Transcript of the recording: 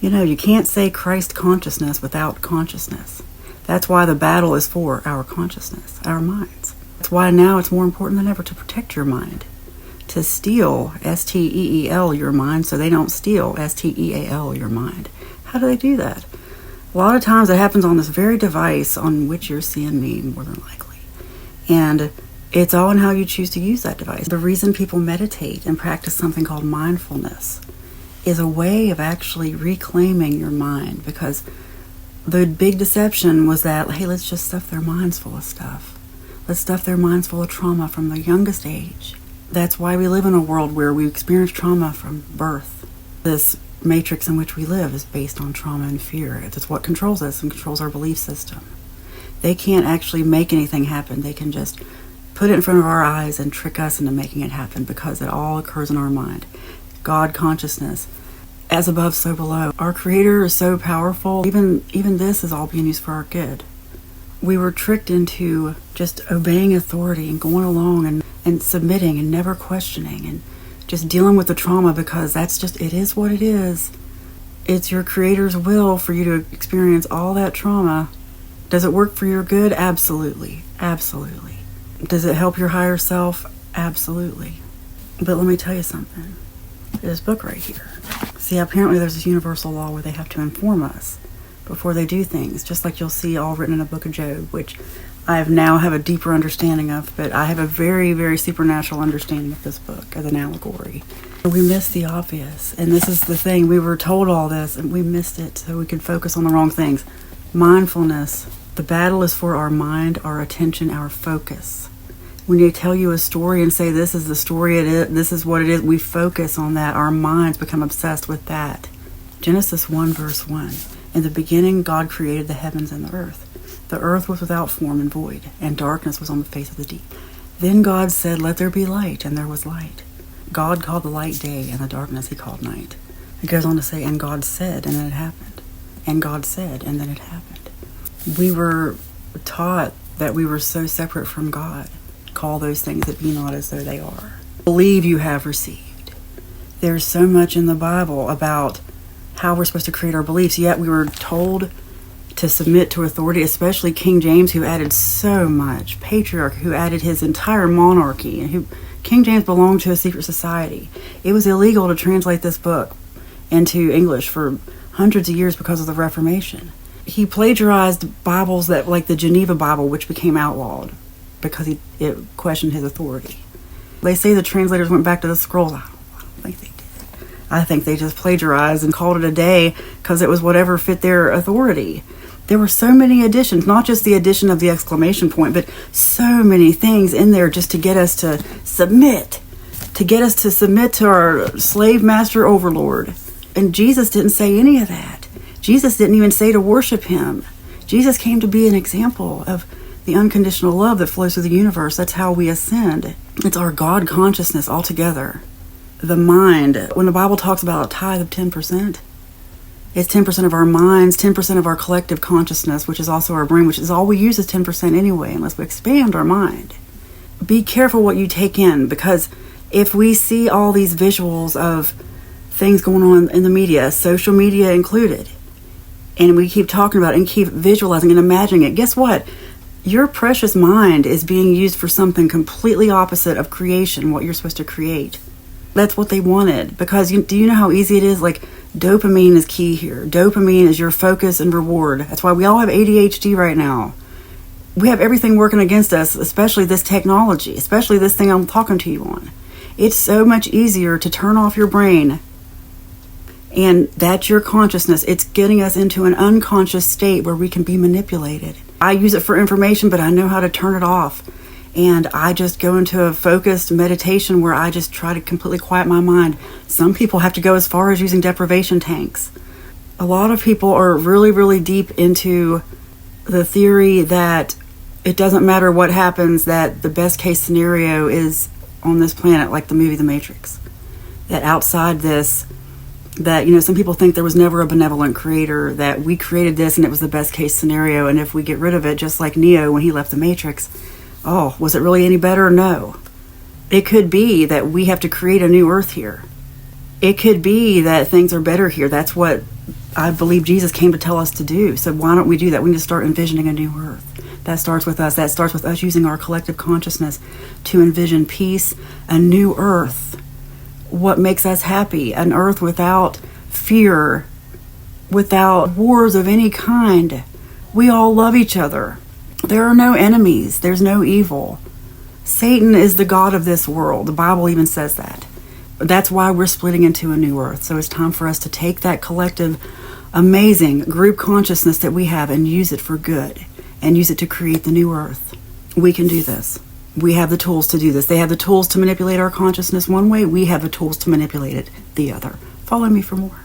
You can't say Christ consciousness without consciousness. That's why the battle is for our consciousness, our minds. That's why now it's more important than ever to protect your mind. To steal, S-T-E-E-L, your mind, so they don't steal, S-T-E-A-L, your mind. How do they do that? A lot of times it happens on this very device on which you're seeing me, more than likely. And it's all in how you choose to use that device. The reason people meditate and practice something called mindfulness is a way of actually reclaiming your mind, because the big deception was that, hey, let's just stuff their minds full of stuff. Let's stuff their minds full of trauma from the youngest age. That's why we live in a world where we experience trauma from birth. This matrix in which we live is based on trauma and fear. It's what controls us and controls our belief system. They can't actually make anything happen. They can just put it in front of our eyes and trick us into making it happen, because it all occurs in our mind. God consciousness, as above, so below. Our Creator is so powerful. Even this is all being used for our good. We were tricked into just obeying authority and going along and submitting and never questioning and just dealing with the trauma, because it is what it is. It's your Creator's will for you to experience all that trauma. Does it work for your good? Absolutely. Absolutely. Does it help your higher self? Absolutely. But let me tell you something. This book right here. See, apparently there's this universal law where they have to inform us before they do things, just like you'll see all written in a book of Job, which I now have a deeper understanding of, but I have a very, very supernatural understanding of this book as an allegory. We miss the obvious, and this is the thing. We were told all this, and we missed it, so we could focus on the wrong things. Mindfulness. The battle is for our mind, our attention, our focus. When they tell you a story and say this is the story it is, this is what it is, we focus on that. Our minds become obsessed with that. Genesis 1 verse 1. In the beginning God created the heavens and the earth. The earth was without form and void, and darkness was on the face of the deep. Then God said, let there be light, and there was light. God called the light day, and the darkness he called night. It goes on to say, and God said, and then it happened. And God said, and then it happened. We were taught that we were so separate from God. Call those things that be not as though they are. Believe you have received. There's so much in the Bible about how we're supposed to create our beliefs, yet we were told to submit to authority, especially King James, who added so much. Patriarch, who added his entire monarchy, and King James belonged to a secret society. It was illegal to translate this book into English for hundreds of years because of the Reformation. He plagiarized Bibles like the Geneva Bible, which became outlawed because it questioned his authority. They say the translators went back to the scrolls. I don't think they did. I think they just plagiarized and called it a day because it was whatever fit their authority. There were so many additions, not just the addition of the exclamation point, but so many things in there just to get us to submit, to our slave master overlord. And Jesus didn't say any of that. Jesus didn't even say to worship him. Jesus came to be an example of the unconditional love that flows through the universe. That's how we ascend. It's our God consciousness altogether. The mind, when the Bible talks about a tithe of 10%, it's 10% of our minds, 10% of our collective consciousness, which is also our brain, which is all we use is 10% anyway, unless we expand our mind. Be careful what you take in, because if we see all these visuals of things going on in the media, social media included, and we keep talking about it and keep visualizing and imagining it, guess what? Your precious mind is being used for something completely opposite of creation, what you're supposed to create. That's what they wanted. Because do you know how easy it is? Like, dopamine is key here. Dopamine is your focus and reward. That's why we all have ADHD right now. We have everything working against us, especially this technology, especially this thing I'm talking to you on. It's so much easier to turn off your brain. And that's your consciousness. It's getting us into an unconscious state where we can be manipulated. I use it for information, but I know how to turn it off. And I just go into a focused meditation where I just try to completely quiet my mind. Some people have to go as far as using deprivation tanks. A lot of people are really, really deep into the theory that it doesn't matter what happens, that the best case scenario is on this planet, like the movie The Matrix. That outside this, that, some people think there was never a benevolent creator, that we created this and it was the best case scenario, and if we get rid of it, just like Neo when he left the Matrix, oh, was it really any better? No. It could be that we have to create a new Earth here. It could be that things are better here. That's what I believe Jesus came to tell us to do. So why don't we do that? We need to start envisioning a new earth. That starts with us. That starts with us using our collective consciousness to envision peace, a new earth. What makes us happy? An earth without fear, without wars of any kind. We all love each other. There are no enemies. There's no evil. Satan is the god of this world. The Bible even says that. That's why we're splitting into a new earth. So it's time for us to take that collective, amazing group consciousness that we have and use it for good and use it to create the new earth. We can do this. We have the tools to do this. They have the tools to manipulate our consciousness one way. We have the tools to manipulate it the other. Follow me for more.